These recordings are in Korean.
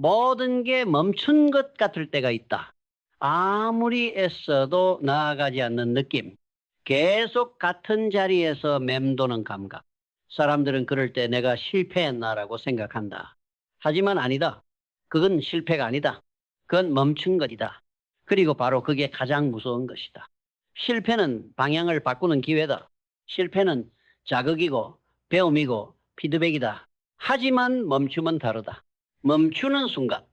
모든 게 멈춘 것 같을 때가 있다. 아무리 애써도 나아가지 않는 느낌. 계속 같은 자리에서 맴도는 감각. 사람들은 그럴 때 내가 실패했나라고 생각한다. 하지만 아니다. 그건 실패가 아니다. 그건 멈춘 것이다. 그리고 바로 그게 가장 무서운 것이다. 실패는 방향을 바꾸는 기회다. 실패는 자극이고 배움이고 피드백이다. 하지만 멈춤은 다르다. 멈추는 순간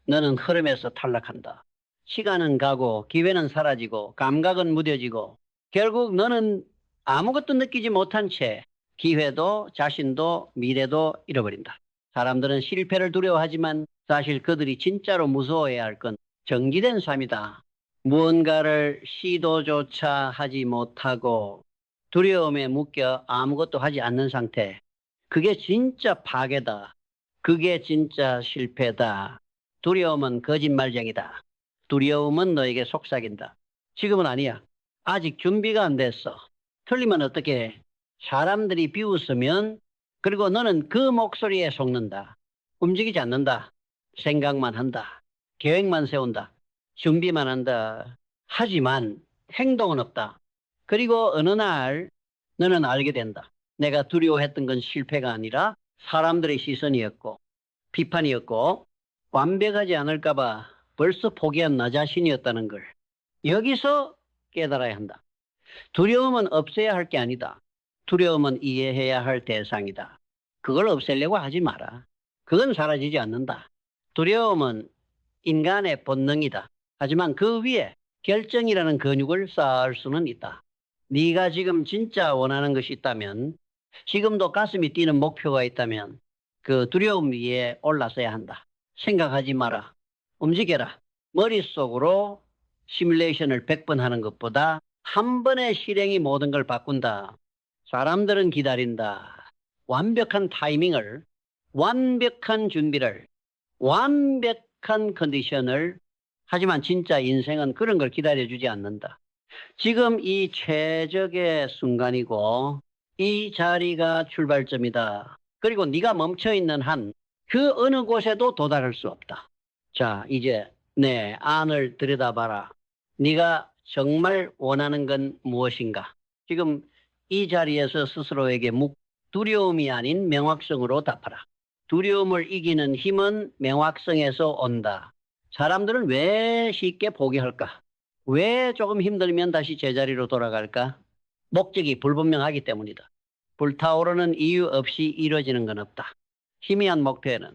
너는 흐름에서 탈락한다. 시간은 가고 기회는 사라지고 감각은 무뎌지고 결국 너는 아무것도 느끼지 못한 채 기회도 자신도 미래도 잃어버린다. 사람들은 실패를 두려워하지만 사실 그들이 진짜로 무서워해야 할 건 정지된 삶이다. 무언가를 시도조차 하지 못하고 두려움에 묶여 아무것도 하지 않는 상태. 그게 진짜 파괴다. 그게 진짜 실패다. 두려움은 거짓말쟁이다. 두려움은 너에게 속삭인다. 지금은 아니야. 아직 준비가 안 됐어. 틀리면 어떻게 해? 사람들이 비웃으면 그리고 너는 그 목소리에 속는다. 움직이지 않는다. 생각만 한다. 계획만 세운다. 준비만 한다. 하지만 행동은 없다. 그리고 어느 날 너는 알게 된다. 내가 두려워했던 건 실패가 아니라 사람들의 시선이었고 비판이었고 완벽하지 않을까 봐 벌써 포기한 나 자신이었다는 걸 여기서 깨달아야 한다. 두려움은 없애야 할 게 아니다. 두려움은 이해해야 할 대상이다. 그걸 없애려고 하지 마라. 그건 사라지지 않는다. 두려움은 인간의 본능이다. 하지만 그 위에 결정이라는 근육을 쌓을 수는 있다. 네가 지금 진짜 원하는 것이 있다면, 지금도 가슴이 뛰는 목표가 있다면 그 두려움 위에 올라서야 한다. 생각하지 마라. 움직여라. 머릿속으로 시뮬레이션을 100번 하는 것보다 한 번의 실행이 모든 걸 바꾼다. 사람들은 기다린다. 완벽한 타이밍을, 완벽한 준비를, 완벽한 컨디션을. 하지만 진짜 인생은 그런 걸 기다려주지 않는다. 지금 이 최적의 순간이고 이 자리가 출발점이다. 그리고 네가 멈춰있는 한 그 어느 곳에도 도달할 수 없다. 자, 이제 내 안을 들여다봐라. 네가 정말 원하는 건 무엇인가? 지금 이 자리에서 스스로에게 두려움이 아닌 명확성으로 답하라. 두려움을 이기는 힘은 명확성에서 온다. 사람들은 왜 쉽게 포기할까? 왜 조금 힘들면 다시 제자리로 돌아갈까? 목적이 불분명하기 때문이다. 불타오르는 이유 없이 이루어지는 건 없다. 희미한 목표에는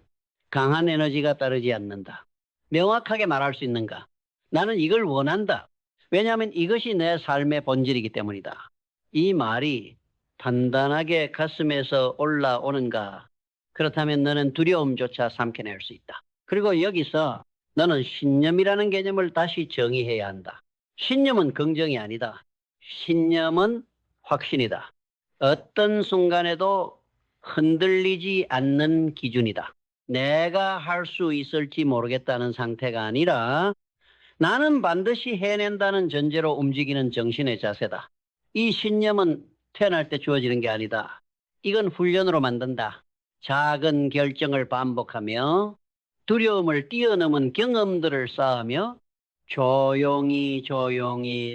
강한 에너지가 따르지 않는다. 명확하게 말할 수 있는가? 나는 이걸 원한다. 왜냐하면 이것이 내 삶의 본질이기 때문이다. 이 말이 단단하게 가슴에서 올라오는가? 그렇다면 너는 두려움조차 삼켜낼 수 있다. 그리고 여기서 너는 신념이라는 개념을 다시 정의해야 한다. 신념은 긍정이 아니다. 신념은 확신이다. 어떤 순간에도 흔들리지 않는 기준이다. 내가 할 수 있을지 모르겠다는 상태가 아니라 나는 반드시 해낸다는 전제로 움직이는 정신의 자세다. 이 신념은 태어날 때 주어지는 게 아니다. 이건 훈련으로 만든다. 작은 결정을 반복하며 두려움을 뛰어넘은 경험들을 쌓으며 조용히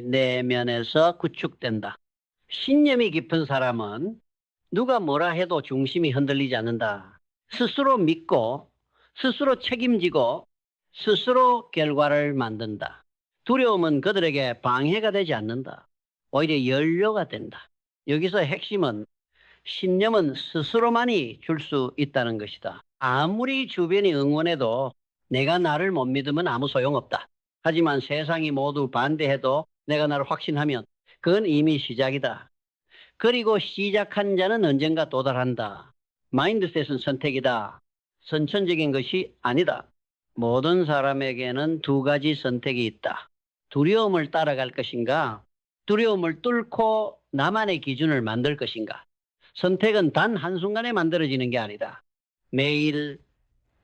내면에서 구축된다. 신념이 깊은 사람은 누가 뭐라 해도 중심이 흔들리지 않는다. 스스로 믿고 스스로 책임지고 스스로 결과를 만든다. 두려움은 그들에게 방해가 되지 않는다. 오히려 연료가 된다. 여기서 핵심은 신념은 스스로만이 줄 수 있다는 것이다. 아무리 주변이 응원해도 내가 나를 못 믿으면 아무 소용없다. 하지만 세상이 모두 반대해도 내가 나를 확신하면 그건 이미 시작이다. 그리고 시작한 자는 언젠가 도달한다. 마인드셋은 선택이다. 선천적인 것이 아니다. 모든 사람에게는 두 가지 선택이 있다. 두려움을 따라갈 것인가? 두려움을 뚫고 나만의 기준을 만들 것인가? 선택은 단 한순간에 만들어지는 게 아니다. 매일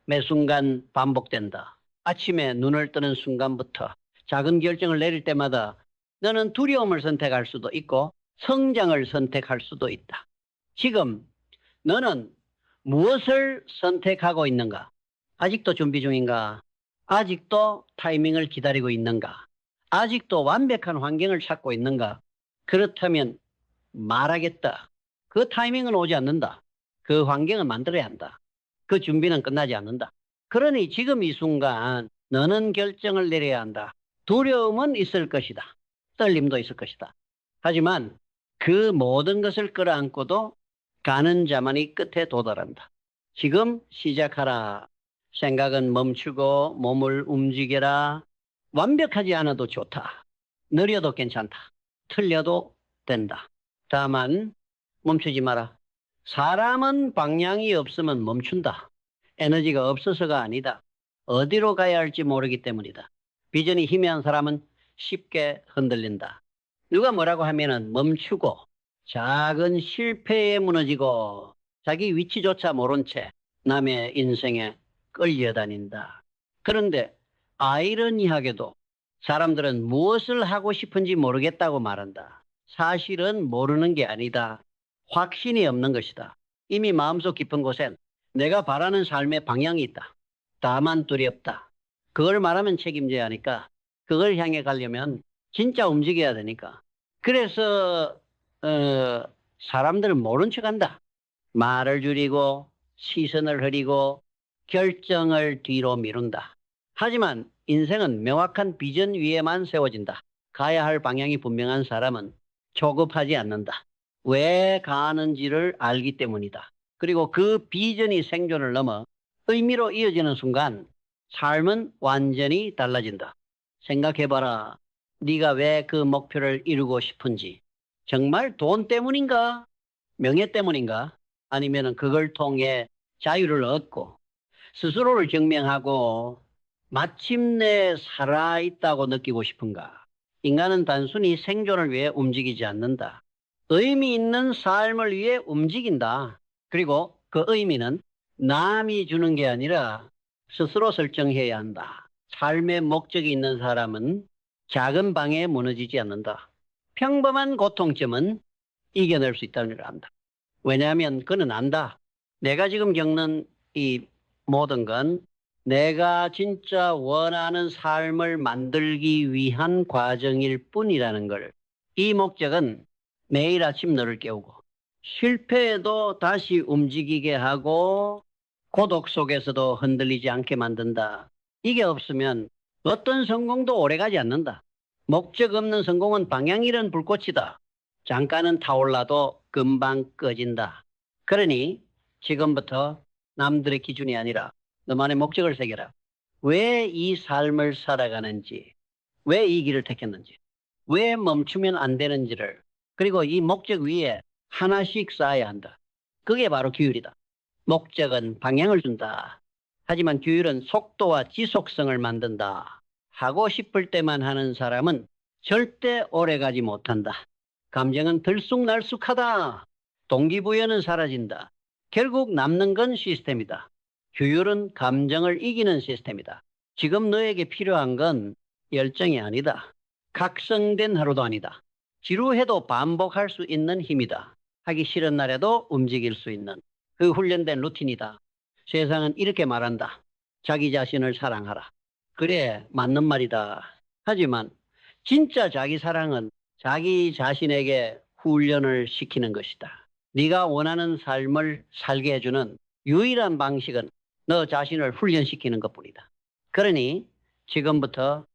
매 순간 반복된다. 아침에 눈을 뜨는 순간부터 작은 결정을 내릴 때마다 너는 두려움을 선택할 수도 있고 성장을 선택할 수도 있다. 지금 너는 무엇을 선택하고 있는가? 아직도 준비 중인가? 아직도 타이밍을 기다리고 있는가? 아직도 완벽한 환경을 찾고 있는가? 그렇다면 말하겠다. 그 타이밍은 오지 않는다. 그 환경을 만들어야 한다. 그 준비는 끝나지 않는다. 그러니 지금 이 순간 너는 결정을 내려야 한다. 두려움은 있을 것이다. 떨림도 있을 것이다. 하지만 그 모든 것을 끌어안고도 가는 자만이 끝에 도달한다. 지금 시작하라. 생각은 멈추고 몸을 움직여라. 완벽하지 않아도 좋다. 느려도 괜찮다. 틀려도 된다. 다만 멈추지 마라. 사람은 방향이 없으면 멈춘다. 에너지가 없어서가 아니다. 어디로 가야 할지 모르기 때문이다. 비전이 희미한 사람은 쉽게 흔들린다. 누가 뭐라고 하면은 멈추고 작은 실패에 무너지고 자기 위치조차 모른 채 남의 인생에 끌려다닌다. 그런데 아이러니하게도 사람들은 무엇을 하고 싶은지 모르겠다고 말한다. 사실은 모르는 게 아니다. 확신이 없는 것이다. 이미 마음속 깊은 곳엔 내가 바라는 삶의 방향이 있다. 다만 두렵다. 그걸 말하면 책임져야 하니까 그걸 향해 가려면 진짜 움직여야 되니까. 그래서 사람들은 모른 척한다. 말을 줄이고 시선을 흐리고 결정을 뒤로 미룬다. 하지만 인생은 명확한 비전 위에만 세워진다. 가야 할 방향이 분명한 사람은 조급하지 않는다. 왜 가는지를 알기 때문이다. 그리고 그 비전이 생존을 넘어 의미로 이어지는 순간 삶은 완전히 달라진다. 생각해봐라. 네가 왜 그 목표를 이루고 싶은지. 정말 돈 때문인가? 명예 때문인가? 아니면 그걸 통해 자유를 얻고 스스로를 증명하고 마침내 살아있다고 느끼고 싶은가? 인간은 단순히 생존을 위해 움직이지 않는다. 의미 있는 삶을 위해 움직인다. 그리고 그 의미는 남이 주는 게 아니라 스스로 설정해야 한다. 삶의 목적이 있는 사람은 작은 방해에 무너지지 않는다. 평범한 고통점은 이겨낼 수 있다는 걸 안다. 왜냐하면 그는 안다. 내가 지금 겪는 이 모든 건 내가 진짜 원하는 삶을 만들기 위한 과정일 뿐이라는 걸. 이 목적은 매일 아침 너를 깨우고 실패해도 다시 움직이게 하고 고독 속에서도 흔들리지 않게 만든다. 이게 없으면 어떤 성공도 오래가지 않는다. 목적 없는 성공은 방향 잃은 불꽃이다. 잠깐은 타올라도 금방 꺼진다. 그러니 지금부터 남들의 기준이 아니라 너만의 목적을 새겨라. 왜 이 삶을 살아가는지, 왜 이 길을 택했는지, 왜 멈추면 안 되는지를, 그리고 이 목적 위에 하나씩 쌓아야 한다. 그게 바로 규율이다. 목적은 방향을 준다. 하지만 규율은 속도와 지속성을 만든다. 하고 싶을 때만 하는 사람은 절대 오래가지 못한다. 감정은 들쑥날쑥하다. 동기부여는 사라진다. 결국 남는 건 시스템이다. 규율은 감정을 이기는 시스템이다. 지금 너에게 필요한 건 열정이 아니다. 각성된 하루도 아니다. 지루해도 반복할 수 있는 힘이다. 하기 싫은 날에도 움직일 수 있는 그 훈련된 루틴이다. 세상은 이렇게 말한다. 자기 자신을 사랑하라. 그래, 맞는 말이다. 하지만 진짜 자기 사랑은 자기 자신에게 훈련을 시키는 것이다. 네가 원하는 삶을 살게 해주는 유일한 방식은 너 자신을 훈련시키는 것뿐이다. 그러니 지금부터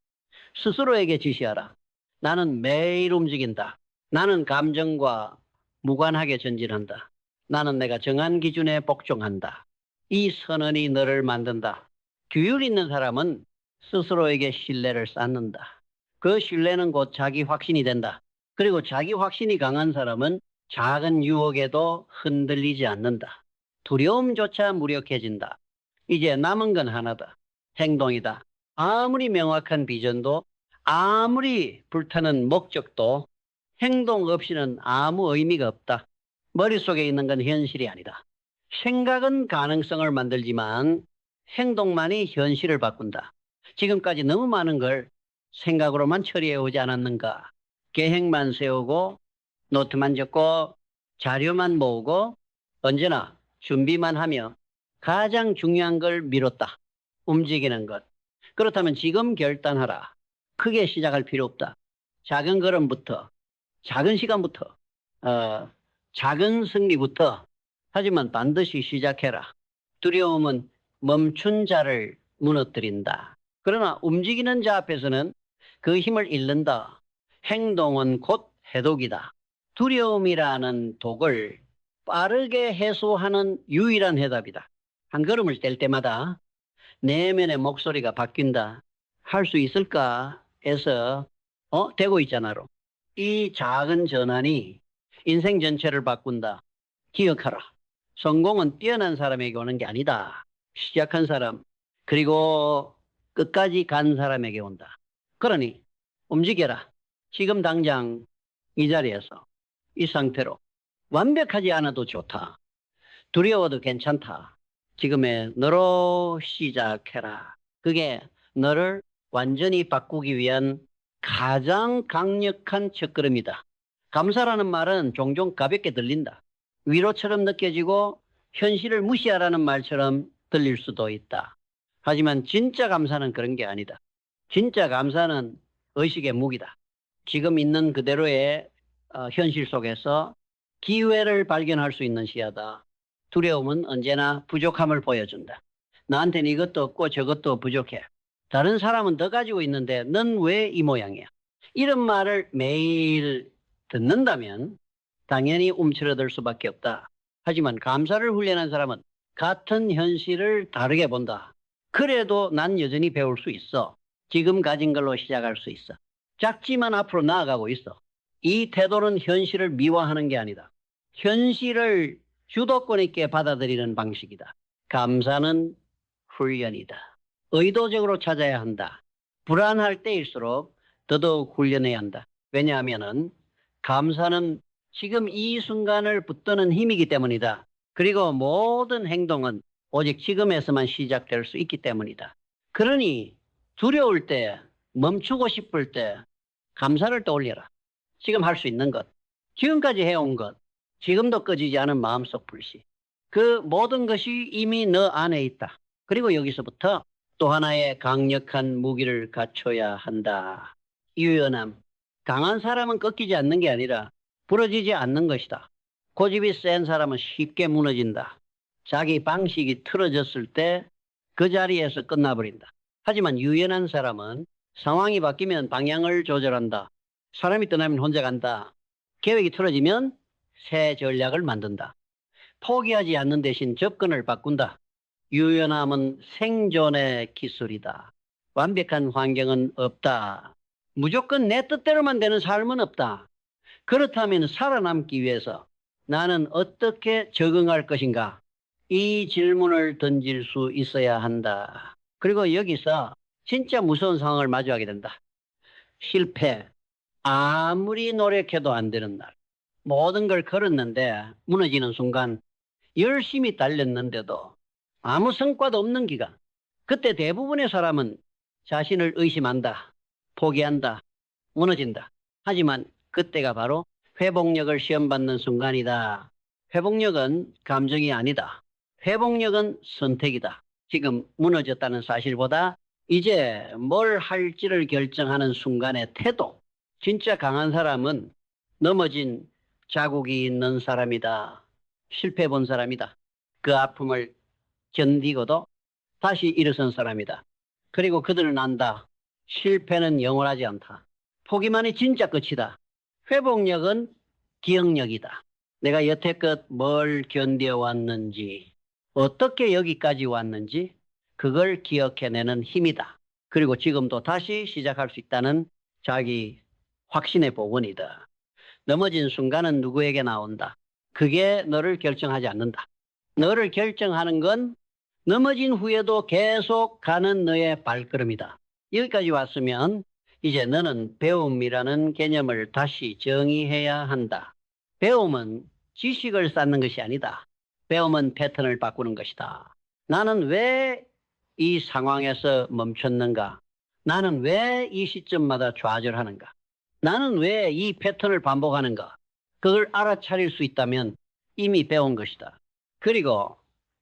스스로에게 지시하라. 나는 매일 움직인다. 나는 감정과 무관하게 전진한다. 나는 내가 정한 기준에 복종한다. 이 선언이 너를 만든다. 규율 있는 사람은 스스로에게 신뢰를 쌓는다. 그 신뢰는 곧 자기 확신이 된다. 그리고 자기 확신이 강한 사람은 작은 유혹에도 흔들리지 않는다. 두려움조차 무력해진다. 이제 남은 건 하나다. 행동이다. 아무리 명확한 비전도 아무리 불타는 목적도 행동 없이는 아무 의미가 없다. 머릿속에 있는 건 현실이 아니다. 생각은 가능성을 만들지만 행동만이 현실을 바꾼다. 지금까지 너무 많은 걸 생각으로만 처리해 오지 않았는가? 계획만 세우고 노트만 적고 자료만 모으고 언제나 준비만 하며 가장 중요한 걸 미뤘다. 움직이는 것. 그렇다면 지금 결단하라. 크게 시작할 필요 없다. 작은 걸음부터, 작은 시간부터, 작은 승리부터. 하지만 반드시 시작해라. 두려움은 멈춘 자를 무너뜨린다. 그러나 움직이는 자 앞에서는 그 힘을 잃는다. 행동은 곧 해독이다. 두려움이라는 독을 빠르게 해소하는 유일한 해답이다. 한 걸음을 뗄 때마다 내면의 목소리가 바뀐다. 할 수 있을까? 해서 되고 있잖아로. 이 작은 전환이 인생 전체를 바꾼다. 기억하라. 성공은 뛰어난 사람에게 오는 게 아니다. 시작한 사람, 그리고 끝까지 간 사람에게 온다. 그러니 움직여라. 지금 당장 이 자리에서, 이 상태로. 완벽하지 않아도 좋다. 두려워도 괜찮다. 지금의 너로 시작해라. 그게 너를 완전히 바꾸기 위한 가장 강력한 첫걸음이다. 감사라는 말은 종종 가볍게 들린다. 위로처럼 느껴지고 현실을 무시하라는 말처럼 들릴 수도 있다. 하지만 진짜 감사는 그런 게 아니다. 진짜 감사는 의식의 무기다. 지금 있는 그대로의 현실 속에서 기회를 발견할 수 있는 시야다. 두려움은 언제나 부족함을 보여준다. 나한테는 이것도 없고 저것도 부족해. 다른 사람은 더 가지고 있는데 넌 왜 이 모양이야? 이런 말을 매일 듣는다면 당연히 움츠러들 수밖에 없다. 하지만 감사를 훈련한 사람은 같은 현실을 다르게 본다. 그래도 난 여전히 배울 수 있어. 지금 가진 걸로 시작할 수 있어. 작지만 앞으로 나아가고 있어. 이 태도는 현실을 미화하는 게 아니다. 현실을 주도권 있게 받아들이는 방식이다. 감사는 훈련이다. 의도적으로 찾아야 한다. 불안할 때일수록 더더욱 훈련해야 한다. 왜냐하면은 감사는 지금 이 순간을 붙드는 힘이기 때문이다. 그리고 모든 행동은 오직 지금에서만 시작될 수 있기 때문이다. 그러니 두려울 때, 멈추고 싶을 때 감사를 떠올려라. 지금 할 수 있는 것, 지금까지 해온 것, 지금도 꺼지지 않은 마음속 불씨. 그 모든 것이 이미 너 안에 있다. 그리고 여기서부터 또 하나의 강력한 무기를 갖춰야 한다. 유연함. 강한 사람은 꺾이지 않는 게 아니라 부러지지 않는 것이다. 고집이 센 사람은 쉽게 무너진다. 자기 방식이 틀어졌을 때 그 자리에서 끝나버린다. 하지만 유연한 사람은 상황이 바뀌면 방향을 조절한다. 사람이 떠나면 혼자 간다. 계획이 틀어지면 새 전략을 만든다. 포기하지 않는 대신 접근을 바꾼다. 유연함은 생존의 기술이다. 완벽한 환경은 없다. 무조건 내 뜻대로만 되는 삶은 없다. 그렇다면 살아남기 위해서 나는 어떻게 적응할 것인가? 이 질문을 던질 수 있어야 한다. 그리고 여기서 진짜 무서운 상황을 마주하게 된다. 실패. 아무리 노력해도 안 되는 날. 모든 걸 걸었는데 무너지는 순간 열심히 달렸는데도 아무 성과도 없는 기간. 그때 대부분의 사람은 자신을 의심한다. 포기한다. 무너진다. 하지만 그때가 바로 회복력을 시험받는 순간이다. 회복력은 감정이 아니다. 회복력은 선택이다. 지금 무너졌다는 사실보다 이제 뭘 할지를 결정하는 순간의 태도. 진짜 강한 사람은 넘어진 자국이 있는 사람이다. 실패해 본 사람이다. 그 아픔을 견디고도 다시 일어선 사람이다. 그리고 그들은 안다. 실패는 영원하지 않다. 포기만이 진짜 끝이다. 회복력은 기억력이다. 내가 여태껏 뭘 견뎌왔는지, 어떻게 여기까지 왔는지 그걸 기억해내는 힘이다. 그리고 지금도 다시 시작할 수 있다는 자기 확신의 복원이다. 넘어진 순간은 누구에게 나온다. 그게 너를 결정하지 않는다. 너를 결정하는 건 넘어진 후에도 계속 가는 너의 발걸음이다. 여기까지 왔으면 이제 너는 배움이라는 개념을 다시 정의해야 한다. 배움은 지식을 쌓는 것이 아니다. 배움은 패턴을 바꾸는 것이다. 나는 왜 이 상황에서 멈췄는가? 나는 왜 이 시점마다 좌절하는가? 나는 왜 이 패턴을 반복하는가? 그걸 알아차릴 수 있다면 이미 배운 것이다. 그리고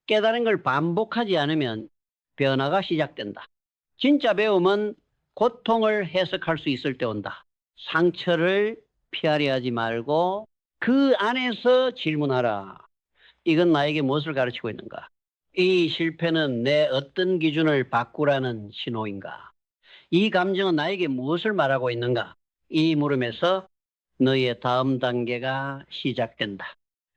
깨달은 걸 반복하지 않으면 변화가 시작된다. 진짜 배움은 고통을 해석할 수 있을 때 온다. 상처를 피하려 하지 말고 그 안에서 질문하라. 이건 나에게 무엇을 가르치고 있는가? 이 실패는 내 어떤 기준을 바꾸라는 신호인가? 이 감정은 나에게 무엇을 말하고 있는가? 이 물음에서 너의 다음 단계가 시작된다.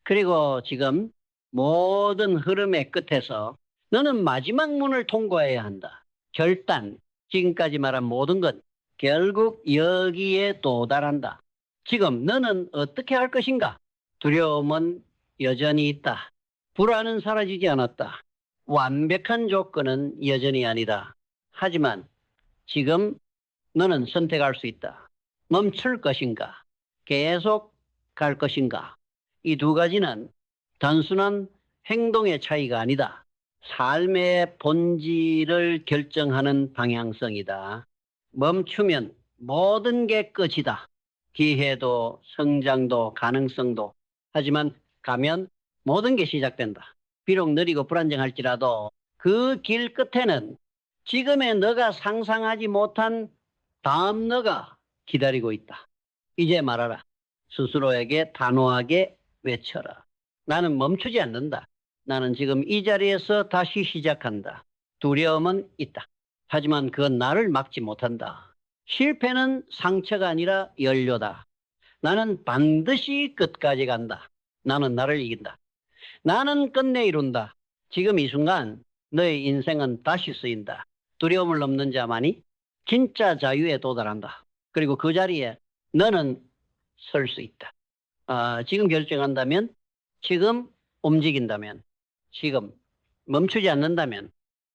그리고 지금 모든 흐름의 끝에서 너는 마지막 문을 통과해야 한다. 결단, 지금까지 말한 모든 것, 결국 여기에 도달한다. 지금 너는 어떻게 할 것인가? 두려움은 여전히 있다. 불안은 사라지지 않았다. 완벽한 조건은 여전히 아니다. 하지만 지금 너는 선택할 수 있다. 멈출 것인가? 계속 갈 것인가? 이 두 가지는 단순한 행동의 차이가 아니다. 삶의 본질을 결정하는 방향성이다. 멈추면 모든 게 끝이다. 기회도, 성장도, 가능성도. 하지만 가면 모든 게 시작된다. 비록 느리고 불안정할지라도 그 길 끝에는 지금의 너가 상상하지 못한 다음 너가 기다리고 있다. 이제 말하라. 스스로에게 단호하게 외쳐라. 나는 멈추지 않는다. 나는 지금 이 자리에서 다시 시작한다. 두려움은 있다. 하지만 그건 나를 막지 못한다. 실패는 상처가 아니라 연료다. 나는 반드시 끝까지 간다. 나는 나를 이긴다. 나는 끝내 이룬다. 지금 이 순간 너의 인생은 다시 쓰인다. 두려움을 넘는 자만이 진짜 자유에 도달한다. 그리고 그 자리에 너는 설 수 있다. 지금 결정한다면, 지금 움직인다면, 지금 멈추지 않는다면